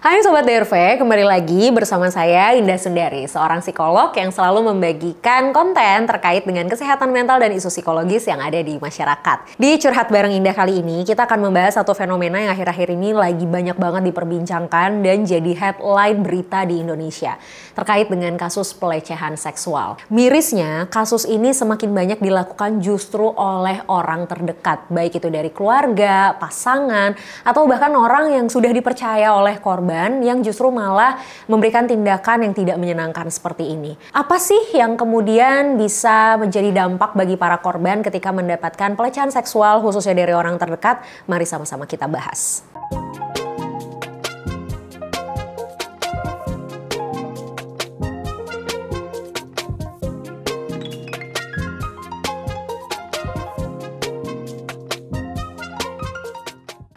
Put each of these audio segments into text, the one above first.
Hai Sobat DRV, kembali lagi bersama saya Indah Sundari, seorang psikolog yang selalu membagikan konten terkait dengan kesehatan mental dan isu psikologis yang ada di masyarakat. Di Curhat Bareng Indah kali ini, kita akan membahas satu fenomena yang akhir-akhir ini lagi banyak banget diperbincangkan dan jadi headline berita di Indonesia, terkait dengan kasus pelecehan seksual. Mirisnya, kasus ini semakin banyak dilakukan justru oleh orang terdekat, baik itu dari keluarga, pasangan, atau bahkan orang yang sudah dipercaya oleh korban yang justru malah memberikan tindakan yang tidak menyenangkan seperti ini. Apa sih yang kemudian bisa menjadi dampak bagi para korban ketika mendapatkan pelecehan seksual khususnya dari orang terdekat? Mari sama-sama kita bahas.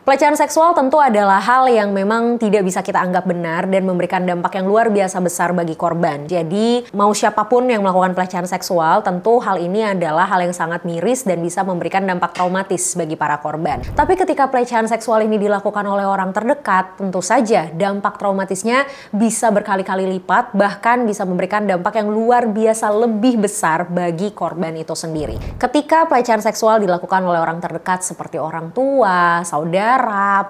Pelecehan seksual tentu adalah hal yang memang tidak bisa kita anggap benar dan memberikan dampak yang luar biasa besar bagi korban. Jadi mau siapapun yang melakukan pelecehan seksual, tentu hal ini adalah hal yang sangat miris dan bisa memberikan dampak traumatis bagi para korban. Tapi ketika pelecehan seksual ini dilakukan oleh orang terdekat, tentu saja dampak traumatisnya bisa berkali-kali lipat, bahkan bisa memberikan dampak yang luar biasa lebih besar bagi korban itu sendiri. Ketika pelecehan seksual dilakukan oleh orang terdekat seperti orang tua, saudara,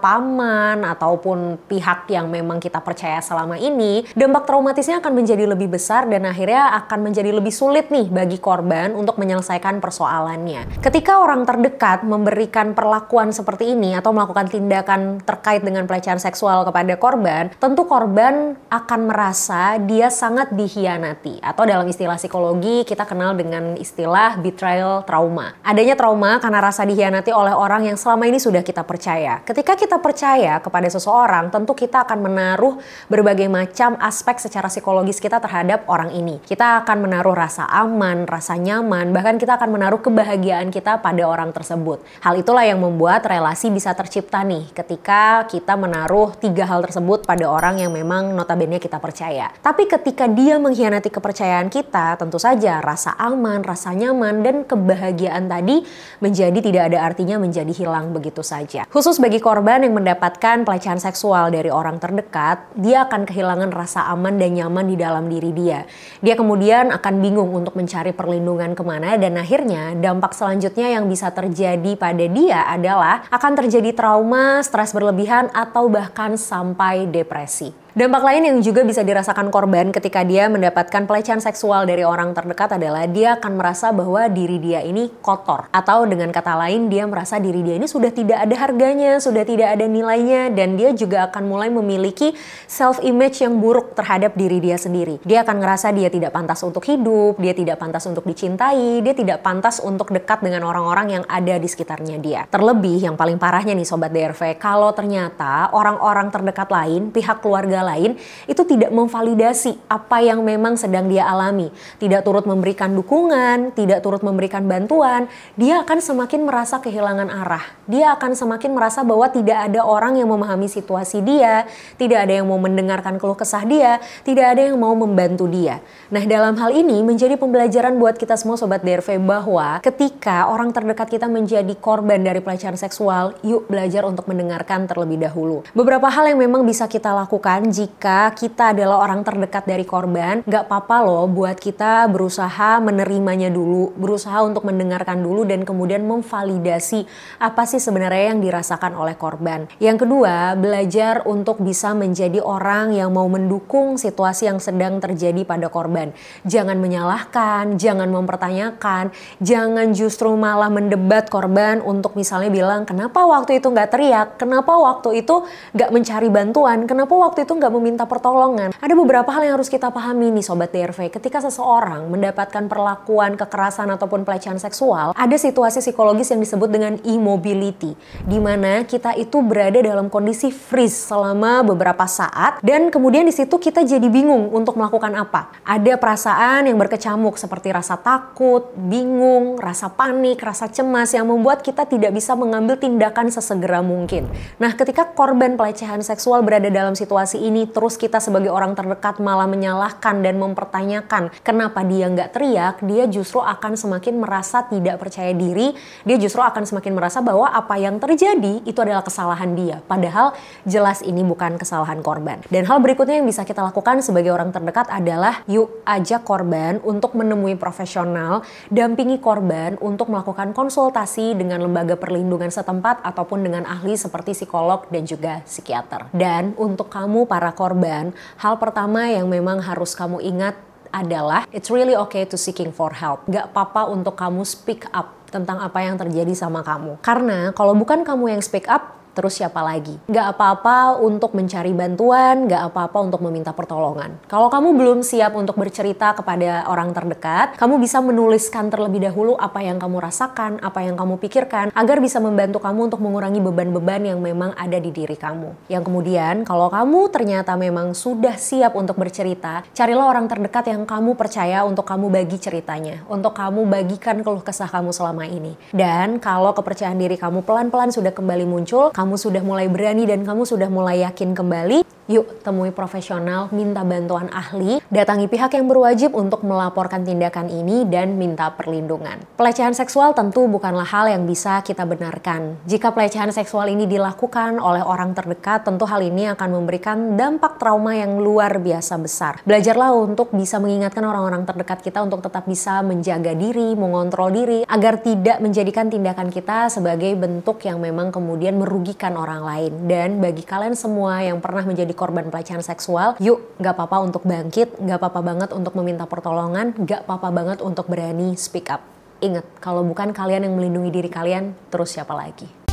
paman, ataupun pihak yang memang kita percaya selama ini, dampak traumatisnya akan menjadi lebih besar dan akhirnya akan menjadi lebih sulit nih bagi korban untuk menyelesaikan persoalannya. Ketika orang terdekat memberikan perlakuan seperti ini atau melakukan tindakan terkait dengan pelecehan seksual kepada korban, tentu korban akan merasa dia sangat dikhianati, atau dalam istilah psikologi kita kenal dengan istilah betrayal trauma. Adanya trauma karena rasa dikhianati oleh orang yang selama ini sudah kita percaya. Ketika kita percaya kepada seseorang, tentu kita akan menaruh berbagai macam aspek secara psikologis kita terhadap orang ini. Kita akan menaruh rasa aman, rasa nyaman, bahkan kita akan menaruh kebahagiaan kita pada orang tersebut. Hal itulah yang membuat relasi bisa tercipta nih ketika kita menaruh 3 hal tersebut pada orang yang memang notabene kita percaya. Tapi ketika dia mengkhianati kepercayaan kita, tentu saja rasa aman, rasa nyaman, dan kebahagiaan tadi menjadi tidak ada artinya, menjadi hilang begitu saja. Khusus bagi korban yang mendapatkan pelecehan seksual dari orang terdekat, dia akan kehilangan rasa aman dan nyaman di dalam diri dia. Dia kemudian akan bingung untuk mencari perlindungan kemana, dan akhirnya dampak selanjutnya yang bisa terjadi pada dia adalah akan terjadi trauma, stres berlebihan, atau bahkan sampai depresi. Dampak lain yang juga bisa dirasakan korban ketika dia mendapatkan pelecehan seksual dari orang terdekat adalah dia akan merasa bahwa diri dia ini kotor. Atau dengan kata lain, dia merasa diri dia ini sudah tidak ada harganya, sudah tidak ada nilainya, dan dia juga akan mulai memiliki self-image yang buruk terhadap diri dia sendiri. Dia akan ngerasa dia tidak pantas untuk hidup, dia tidak pantas untuk dicintai, dia tidak pantas untuk dekat dengan orang-orang yang ada di sekitarnya dia. Terlebih yang paling parahnya nih Sobat DRV, kalau ternyata orang-orang terdekat lain, pihak keluarga lain itu tidak memvalidasi apa yang memang sedang dia alami, tidak turut memberikan dukungan, tidak turut memberikan bantuan, dia akan semakin merasa kehilangan arah. Dia akan semakin merasa bahwa tidak ada orang yang memahami situasi dia, tidak ada yang mau mendengarkan keluh kesah dia, tidak ada yang mau membantu dia. Nah, dalam hal ini menjadi pembelajaran buat kita semua Sobat DRV bahwa ketika orang terdekat kita menjadi korban dari pelecehan seksual, yuk belajar untuk mendengarkan terlebih dahulu. Beberapa hal yang memang bisa kita lakukan jika kita adalah orang terdekat dari korban, gak apa-apa loh buat kita berusaha menerimanya dulu, berusaha untuk mendengarkan dulu dan kemudian memvalidasi apa sih sebenarnya yang dirasakan oleh korban. Yang kedua, belajar untuk bisa menjadi orang yang mau mendukung situasi yang sedang terjadi pada korban. Jangan menyalahkan, jangan mempertanyakan, jangan justru malah mendebat korban untuk misalnya bilang, kenapa waktu itu gak teriak, kenapa waktu itu gak mencari bantuan, kenapa waktu itu nggak meminta pertolongan. Ada beberapa hal yang harus kita pahami nih Sobat DRV. Ketika seseorang mendapatkan perlakuan kekerasan ataupun pelecehan seksual, ada situasi psikologis yang disebut dengan immobility, di mana kita itu berada dalam kondisi freeze selama beberapa saat dan kemudian di situ kita jadi bingung untuk melakukan apa. Ada perasaan yang berkecamuk seperti rasa takut, bingung, rasa panik, rasa cemas yang membuat kita tidak bisa mengambil tindakan sesegera mungkin. Nah, ketika korban pelecehan seksual berada dalam situasi ini, terus kita sebagai orang terdekat malah menyalahkan dan mempertanyakan kenapa dia nggak teriak, dia justru akan semakin merasa tidak percaya diri, dia justru akan semakin merasa bahwa apa yang terjadi itu adalah kesalahan dia. Padahal jelas ini bukan kesalahan korban. Dan hal berikutnya yang bisa kita lakukan sebagai orang terdekat adalah yuk ajak korban untuk menemui profesional, dampingi korban untuk melakukan konsultasi dengan lembaga perlindungan setempat ataupun dengan ahli seperti psikolog dan juga psikiater. Dan untuk kamu para korban, hal pertama yang memang harus kamu ingat adalah it's really okay to seeking for help. Gak apa-apa untuk kamu speak up tentang apa yang terjadi sama kamu. Karena kalau bukan kamu yang speak up, terus siapa lagi? Gak apa-apa untuk mencari bantuan, gak apa-apa untuk meminta pertolongan. Kalau kamu belum siap untuk bercerita kepada orang terdekat, kamu bisa menuliskan terlebih dahulu apa yang kamu rasakan, apa yang kamu pikirkan, agar bisa membantu kamu untuk mengurangi beban-beban yang memang ada di diri kamu. Yang kemudian, kalau kamu ternyata memang sudah siap untuk bercerita, carilah orang terdekat yang kamu percaya untuk kamu bagi ceritanya, untuk kamu bagikan keluh kesah kamu selama ini. Dan kalau kepercayaan diri kamu pelan-pelan sudah kembali muncul, kamu sudah mulai berani dan kamu sudah mulai yakin kembali, yuk temui profesional, minta bantuan ahli, datangi pihak yang berwajib untuk melaporkan tindakan ini dan minta perlindungan. Pelecehan seksual tentu bukanlah hal yang bisa kita benarkan. Jika pelecehan seksual ini dilakukan oleh orang terdekat, tentu hal ini akan memberikan dampak trauma yang luar biasa besar. Belajarlah untuk bisa mengingatkan orang-orang terdekat kita untuk tetap bisa menjaga diri, mengontrol diri, agar tidak menjadikan tindakan kita sebagai bentuk yang memang kemudian merugikan orang lain. Dan bagi kalian semua yang pernah menjadi korban pelecehan seksual, yuk gak apa-apa untuk bangkit, gak apa-apa banget untuk meminta pertolongan, gak apa-apa banget untuk berani speak up. Ingat, kalau bukan kalian yang melindungi diri kalian, terus siapa lagi?